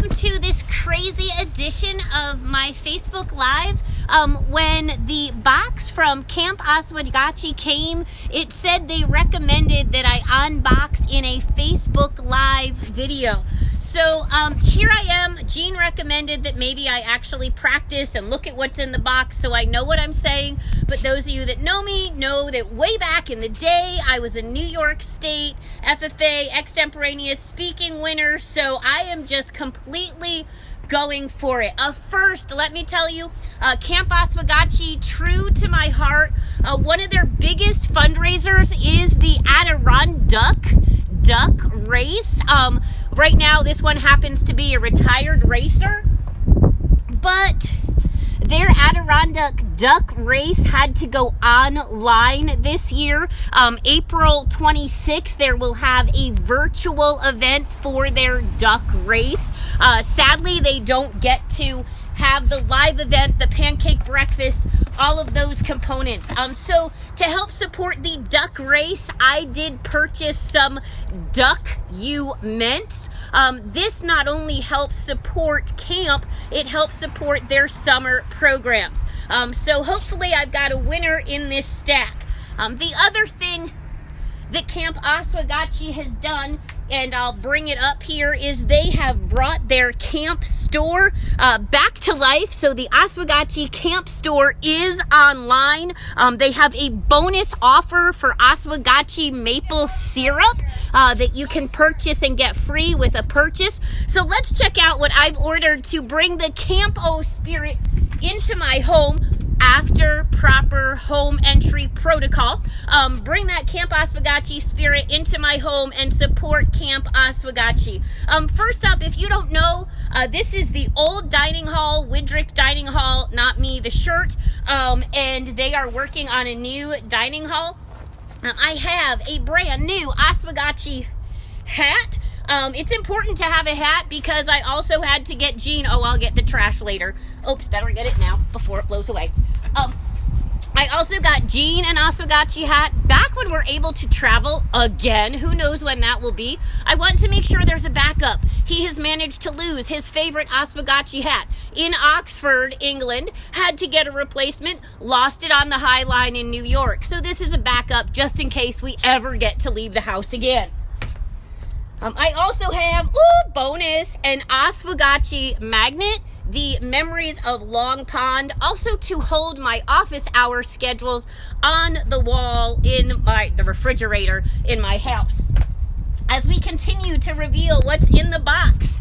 welcome to this crazy edition of my Facebook Live. When the box from Camp Oswegatchie came, it said they recommended that I unbox in a Facebook Live video. So here I am. Jean recommended that maybe I actually practice and look at what's in the box so I know what I'm saying. But those of you that know me know that way back in the day, I was a New York State FFA extemporaneous speaking winner. So I am just completely going for it. First, let me tell you, Camp Oswegatchie, true to my heart, one of their biggest fundraisers is the Adirondack Duck Race. Right now, this one happens to be a retired racer, but their Adirondack Duck Race had to go online this year. April 26th, they will have a virtual event for their duck race. Sadly, they don't get to have the live event, the pancake breakfast, all of those components. So to help support the duck race, I did purchase some duck mints. This not only helps support camp, it helps support their summer programs. So hopefully I've got a winner in this stack. The other thing that Camp Oswegatchie has done, and I'll bring it up here, is they have brought their camp store back to life. So the Oswegatchie camp store is online. They have a bonus offer for Oswegatchie maple syrup that you can purchase and get free with a purchase. So let's check out what I've ordered to bring the Camp-O spirit into my home after proper home entry protocol. Bring that Camp Oswegatchie spirit into my home and support Camp Oswegatchie. First up, if you don't know, this is the old dining hall, Widrick Dining Hall, not me, the shirt, and they are working on a new dining hall. I have a brand new Oswegatchie hat. It's important to have a hat because I also had to get Jean. Oh, I'll get the trash later. Oops, better get it now before it blows away. I also got Jean an Oswegatchie hat back when we're able to travel again. Who knows when that will be. I want to make sure there's a backup. He has managed to lose his favorite Oswegatchie hat in Oxford, England, had to get a replacement, lost it on the High Line in New York. So this is a backup just in case we ever get to leave the house again. I also have, bonus, an Oswegatchie magnet, the Memories of Long Pond, also to hold my office hour schedules on the wall in the refrigerator in my house. As we continue to reveal what's in the box,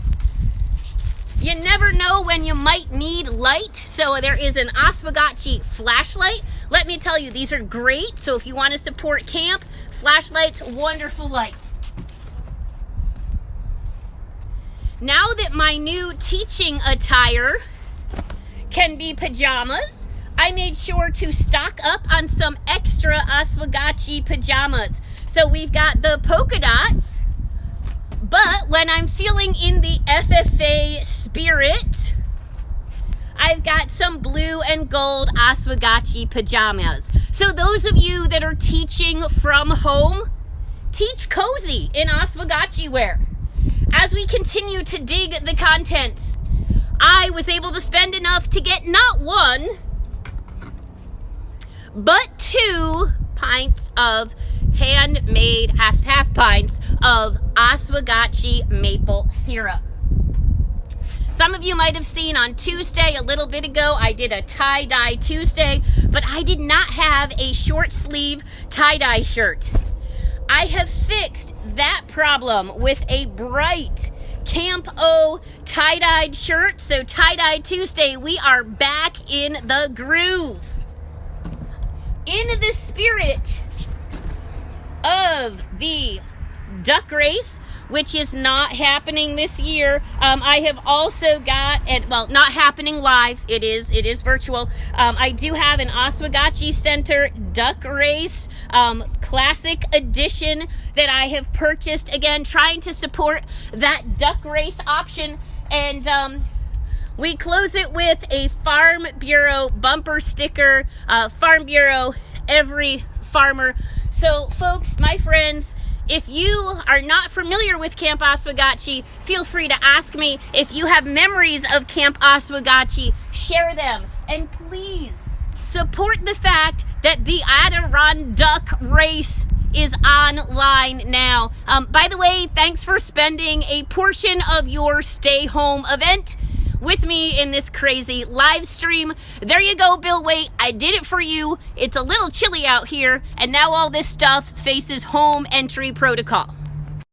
you never know when you might need light, so there is an Oswegatchie flashlight. Let me tell you, these are great, so if you want to support camp, flashlights, wonderful light. Now that my new teaching attire can be pajamas, I made sure to stock up on some extra Oswegatchie pajamas. So we've got the polka dots, but when I'm feeling in the FFA spirit, I've got some blue and gold Oswegatchie pajamas. So those of you that are teaching from home, teach cozy in Oswegatchie wear. As we continue to dig the contents, I was able to spend enough to get not one, but 2 pints of handmade, half pints of Oswegatchie maple syrup. Some of you might have seen on Tuesday, a little bit ago, I did a tie-dye Tuesday, but I did not have a short sleeve tie-dye shirt. I have fixed that problem with a bright Camp-O tie-dyed shirt. So tie-dye Tuesday, we are back in the groove. In the spirit of the duck race, which is not happening this year, I have also got, not happening live, it is virtual. I do have an Oswegatchie Center duck race classic edition that I have purchased, again trying to support that duck race option, and we close it with a Farm Bureau bumper sticker. Farm Bureau, every farmer. So folks, my friends, if you are not familiar with Camp Oswegatchie, feel free to ask me. If you have memories of Camp Oswegatchie, share them. And please support the fact that the Adirondack race is online now. By the way, thanks for spending a portion of your stay home event with me in this crazy live stream. There you go, Bill Waite. I did it for you. It's a little chilly out here, and now all this stuff faces home entry protocol.